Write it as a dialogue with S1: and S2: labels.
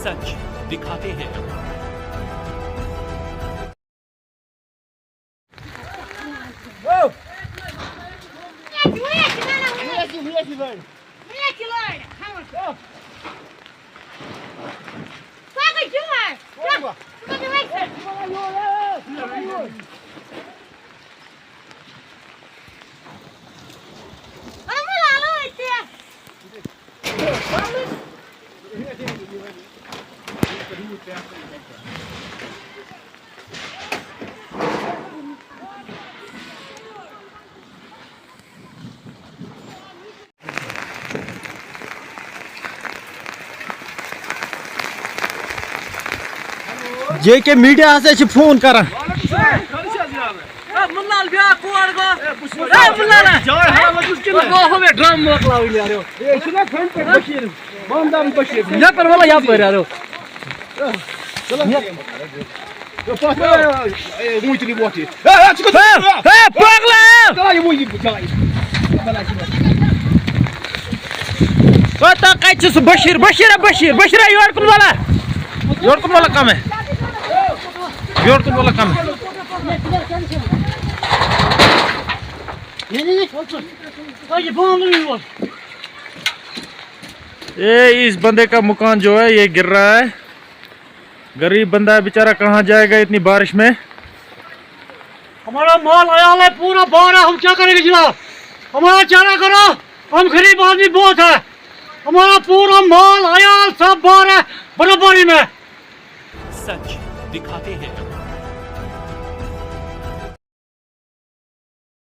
S1: सच दिखाते हैं।
S2: जेके मीडिया से फोन कर बशीर बशीर बशीर बशीर योर कुन वाला कम है योर कुन वाला कम है। ये इस बंदे का मकान जो है ये गिर रहा है। गरीब बंदा है बेचारा, कहाँ जाएगा इतनी बारिश में।
S3: हमारा माल आया है पूरा बाहर है, हम क्या करेंगे जनाब? हमारा चारा करो, हम गरीब आदमी बहुत है। हमारा पूरा माल आया सब बाहर है बराबरी में।
S1: सच दिखाते हैं।